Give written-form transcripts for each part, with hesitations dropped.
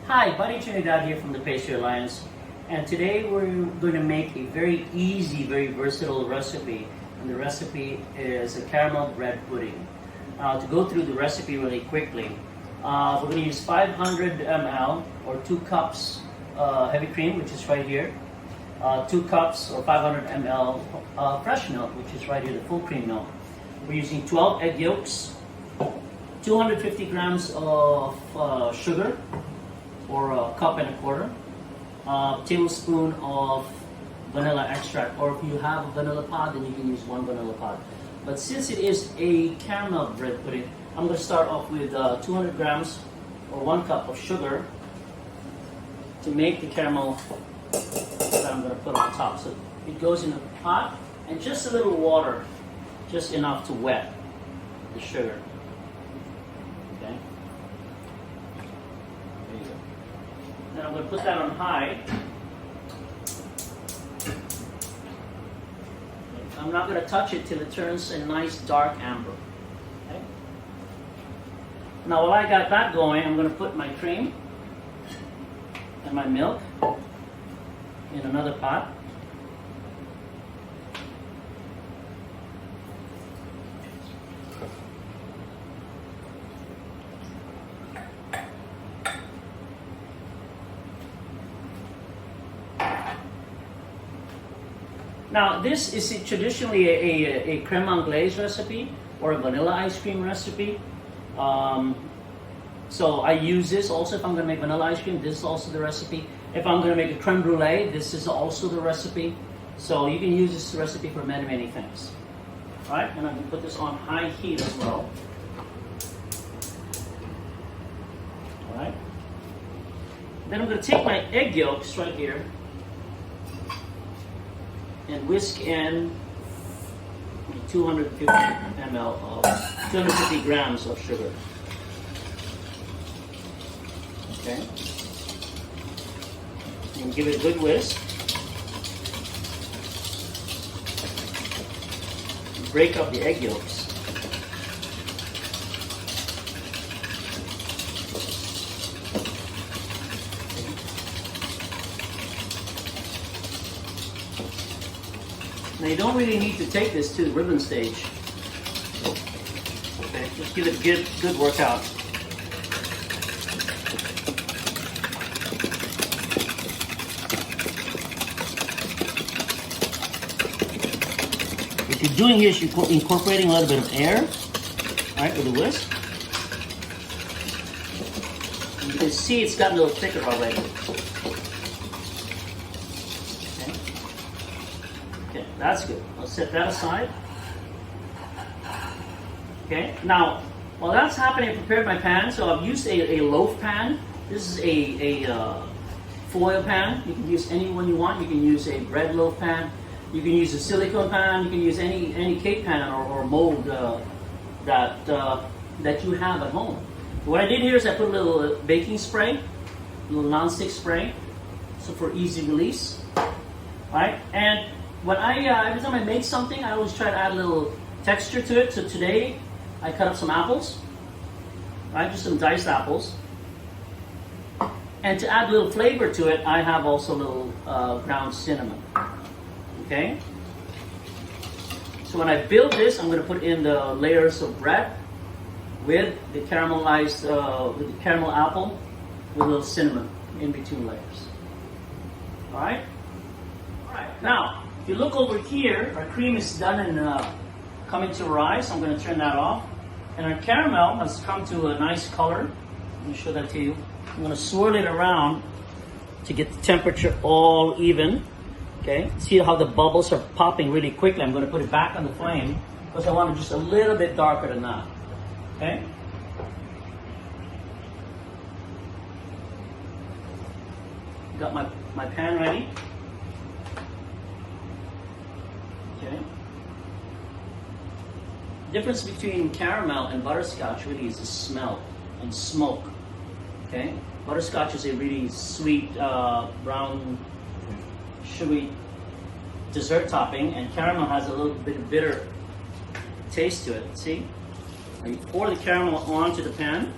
Hi, Buddy Trinidad here from the Pastry Alliance, and today we're going to make a very easy, very versatile recipe, and the recipe is a caramel bread pudding. To go through the recipe really quickly, we're going to use 500 ml or 2 cups heavy cream, which is right here, 2 cups or 500 ml fresh milk, which is right here, the full cream milk. We're using 12 egg yolks, 250 grams of sugar, or a cup and a quarter, tablespoon of vanilla extract, or if you have a vanilla pod, then you can use 1 vanilla pod. But since it is a caramel bread pudding, I'm going to start off with 200 grams or 1 cup of sugar to make the caramel that I'm going to put on top. So it goes in a pot, and just a little water, just enough to wet the sugar. Okay. There you go. Then I'm going to put that on high. I'm not going to touch it till it turns a nice dark amber. Okay. Now while I got that going, I'm going to put my cream and my milk in another pot. Now, this is traditionally a creme anglaise recipe or a vanilla ice cream recipe. So I use this also if I'm going to make vanilla ice cream. This is also the recipe. If I'm going to make a creme brulee, this is also the recipe. So you can use this recipe for many, many things. All right, and I'm going to put this on high heat as well. All right. Then I'm going to take my egg yolks right here and whisk in 250 ml of 250 grams of sugar. Okay, and give it a good whisk. Break up the egg yolks. Now you don't really need to take this to the ribbon stage. Okay, just give it a good workout. What you're doing here is you're incorporating a little bit of air, right, with the whisk. And you can see it's gotten a little thicker already. Okay, that's good. I'll set that aside. Okay, now while that's happening, I prepared my pan. So I've used a loaf pan. This is a foil pan. You can use any one you want. You can use a bread loaf pan. You can use a silicone pan. You can use any cake pan or mold that you have at home. What I did here is I put a little baking spray, a little non-stick spray, so for easy release. Right, and when every time I make something, I always try to add a little texture to it. So today, I cut up some apples, right? Just some diced apples. And to add a little flavor to it, I have also a little ground cinnamon. Okay? So when I build this, I'm going to put in the layers of bread with the caramelized, with the caramel apple, with a little cinnamon in between layers. All right? All right. Now, if you look over here, our cream is done and coming to rise. I'm going to turn that off. And our caramel has come to a nice color. Let me show that to you. I'm going to swirl it around to get the temperature all even. Okay, see how the bubbles are popping really quickly. I'm going to put it back on the flame because I want it just a little bit darker than that. Okay. Got my pan ready. Okay. The difference between caramel and butterscotch really is the smell and smoke. Okay, butterscotch is a really sweet brown sugary dessert topping, and caramel has a little bit of bitter taste to it. See? You pour the caramel onto the pan.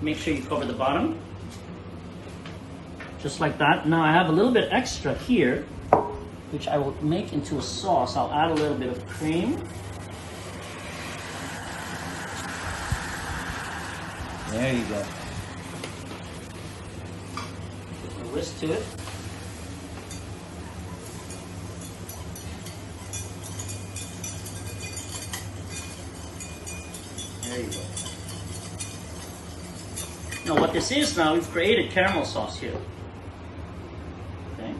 Make sure you cover the bottom. just like that. Now I have a little bit extra here, which I will make into a sauce. I'll add a little bit of cream. There you go. Put a whisk to it. There you go. Now what this is now, we've created caramel sauce here. Okay.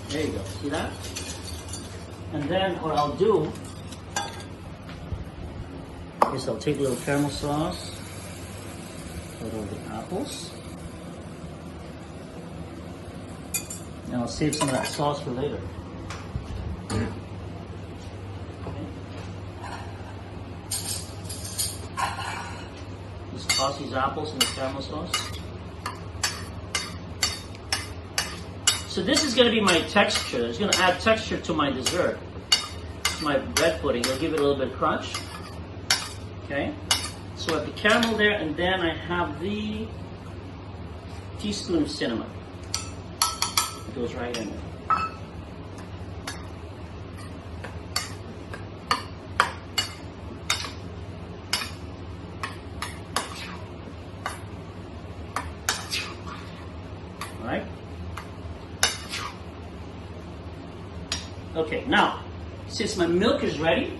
There you go. See that? And then what I'll do is I'll take a little caramel sauce, put over the apples, and I'll save some of that sauce for later. Just toss these apples in the caramel sauce. So this is going to be my texture. It's going to add texture to my dessert. It's my bread pudding. It'll give it a little bit of crunch. Okay. So I have the caramel there, and then I have the teaspoon of cinnamon. It goes right in there. All right. Okay, now, since my milk is ready,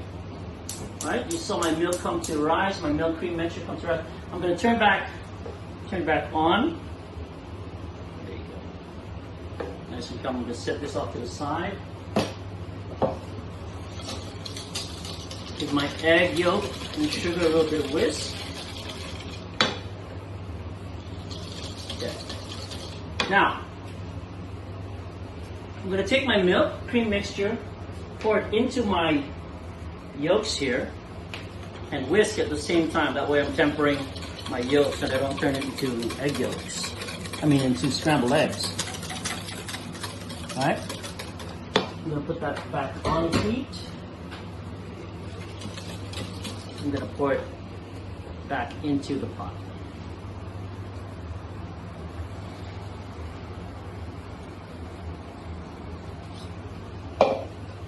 right? You saw my milk come to rise, my milk cream mixture come to rise. I'm going to turn back on. There you go. Nice and calm. I'm going to set this off to the side. Give my egg yolk and sugar a little bit of whisk. Okay. Now, I'm going to take my milk cream mixture, pour it into my yolks here, and whisk at the same time. That way I'm tempering my yolks and I don't turn it into egg yolks. Into scrambled eggs. Alright? I'm going to put that back on the heat. I'm going to pour it back into the pot.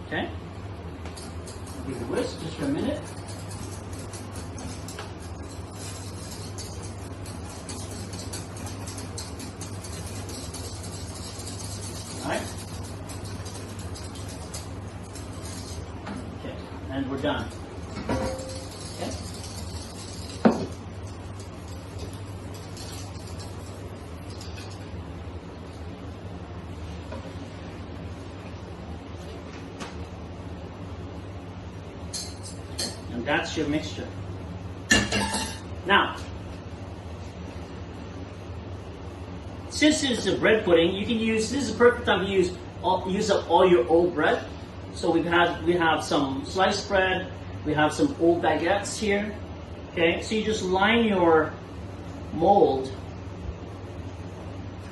Okay? Give it a whisk just for a minute. Alright? Okay, and we're done. Okay? And that's your mixture. Now, since this is a bread pudding, you can use, this is a perfect time to use up all your old bread. So we have some sliced bread, we have some old baguettes here. Okay, so you just line your mold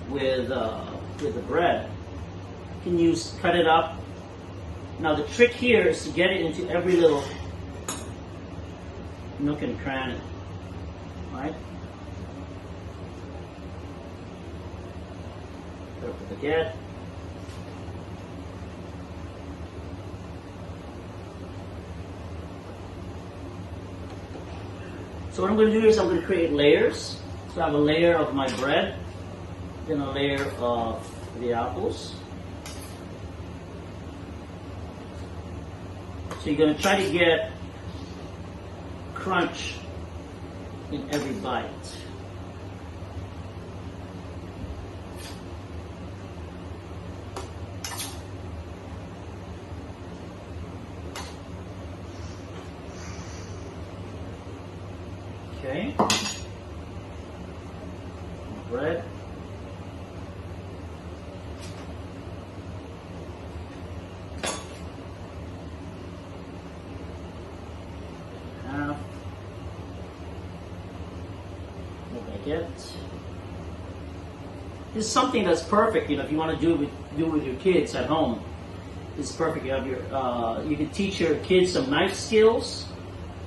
with the bread. You can cut it up. Now the trick here is to get it into every little nook and cranny, right? Put up the baguette. So what I'm going to do is I'm going to create layers. So I have a layer of my bread, then a layer of the apples. So you're going to try to get crunch in every bite. Okay. Bread. Half. Baguette. This is something that's perfect, if you want to do it with your kids at home. It's perfect. You have you can teach your kids some knife skills,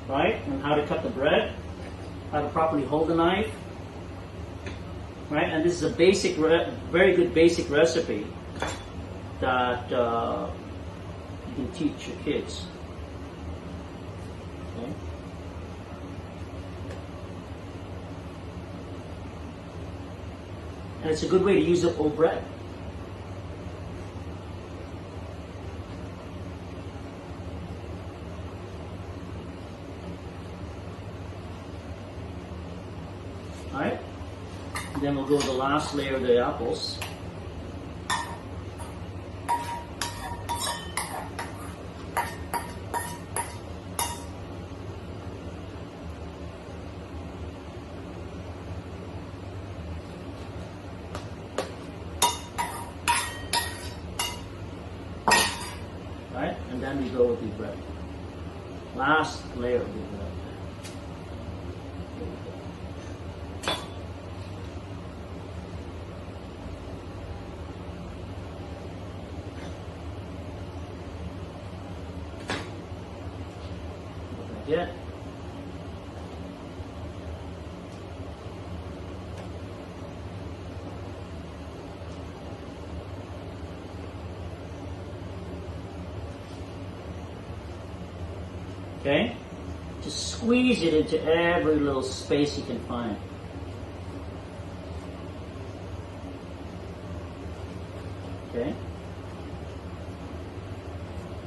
right? And how to cut the bread, how to properly hold the knife. right? And this is a basic, very good basic recipe that you can teach your kids. Okay. And it's a good way to use up old bread. Alright, then we'll go to the last layer of the apples. Alright, and then we go with the bread. Last layer of the bread. Yeah. Okay? Just squeeze it into every little space you can find. Okay?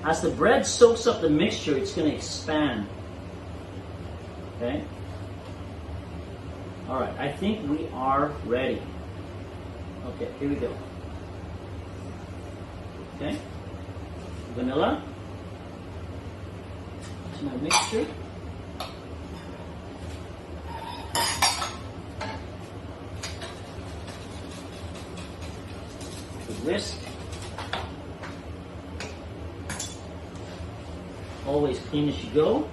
As the bread soaks up the mixture, it's going to expand. Okay? Alright, I think we are ready. Okay, here we go. Okay? Vanilla. It's my mixture. The whisk. Always clean as you go.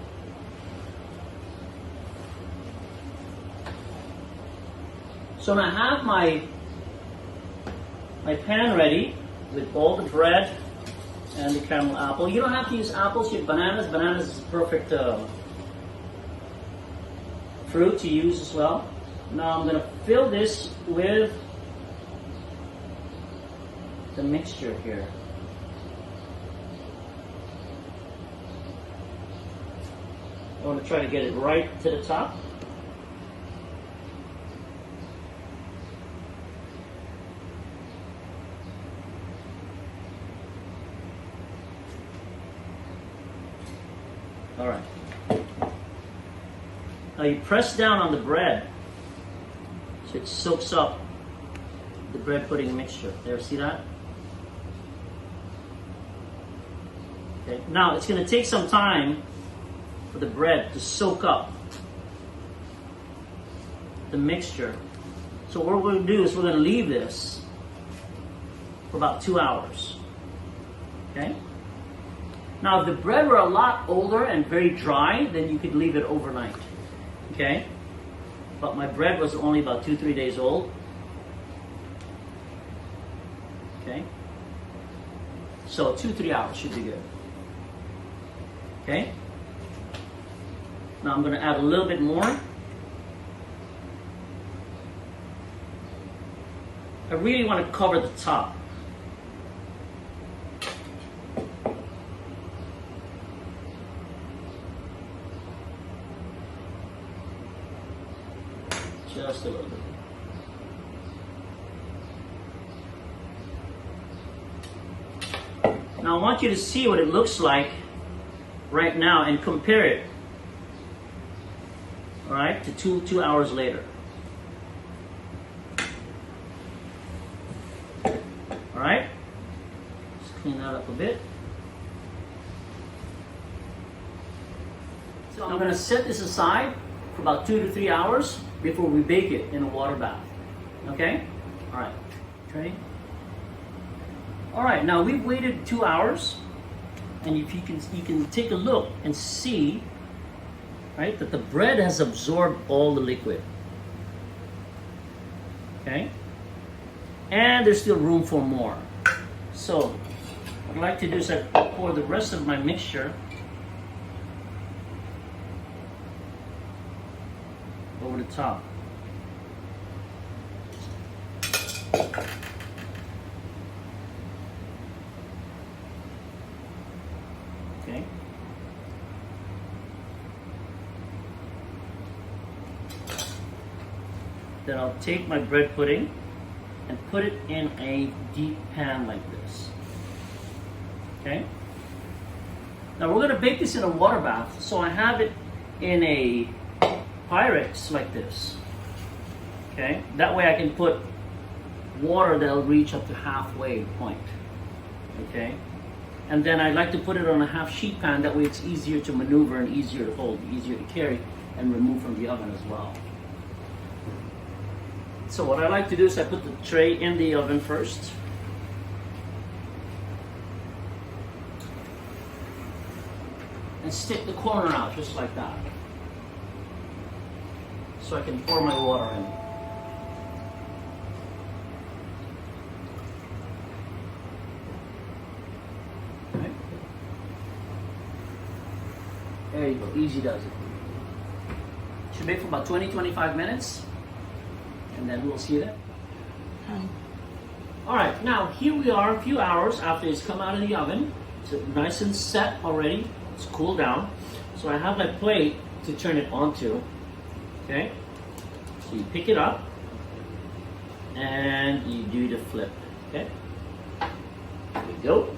So now I have my pan ready with all the bread and the caramel apple. You don't have to use apples, you have bananas. Bananas is a perfect fruit to use as well. Now I'm going to fill this with the mixture here. I want to try to get it right to the top. All right. Now you press down on the bread so it soaks up the bread pudding mixture. There, see that? Okay. Now it's going to take some time for the bread to soak up the mixture. So what we're going to do is we're going to leave this for about 2 hours. Okay? Now, if the bread were a lot older and very dry, then you could leave it overnight. Okay? But my bread was only about 2-3 days old. Okay? So 2-3 hours should be good. Okay? Now I'm going to add a little bit more. I really want to cover the top. Just a little bit. Now I want you to see what it looks like right now and compare it, all right, to two hours later. All right, just clean that up a bit. So I'm going to set this aside for about 2 to 3 hours before we bake it in a water bath. Okay? All right. Okay. All right. Now we've waited 2 hours, and if you can take a look and see, right, that the bread has absorbed all the liquid. Okay? And there's still room for more. So what I'd like to do is I pour the rest of my mixture over the top. Okay. Then I'll take my bread pudding and put it in a deep pan like this. Okay? Now we're going to bake this in a water bath, so I have it in a Pyrex like this. Okay? That way I can put water that'll reach up to halfway point. Okay? And then I like to put it on a half sheet pan, that way it's easier to maneuver and easier to hold, easier to carry and remove from the oven as well. So what I like to do is I put the tray in the oven first. And stick the corner out just like that. So I can pour my water in. Okay. There you go, easy does it. Should bake for about 20-25 minutes. And then we'll see that. All right, now here we are a few hours after it's come out of the oven. It's nice and set already. It's cooled down. So I have my plate to turn it onto. Okay, so you pick it up and you do the flip. Okay, there we go.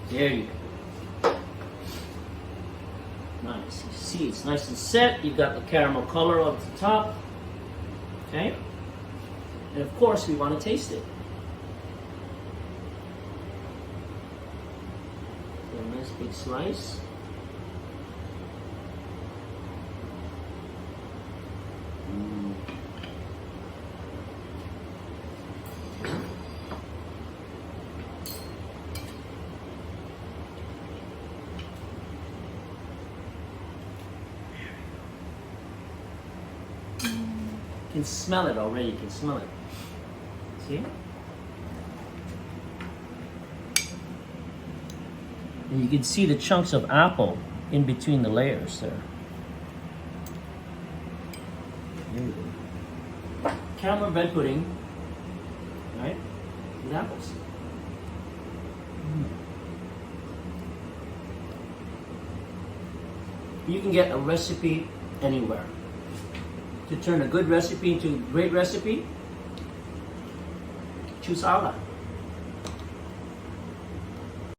There you go. Nice. You see, it's nice and set. You've got the caramel color up the top. Okay? And of course, we want to taste it. So a nice big slice. You can smell it already, you can smell it. See? And you can see the chunks of apple in between the layers there. There you go. Caramel bread pudding, right? With apples. You can get a recipe anywhere. To turn a good recipe into a great recipe, choose Allah.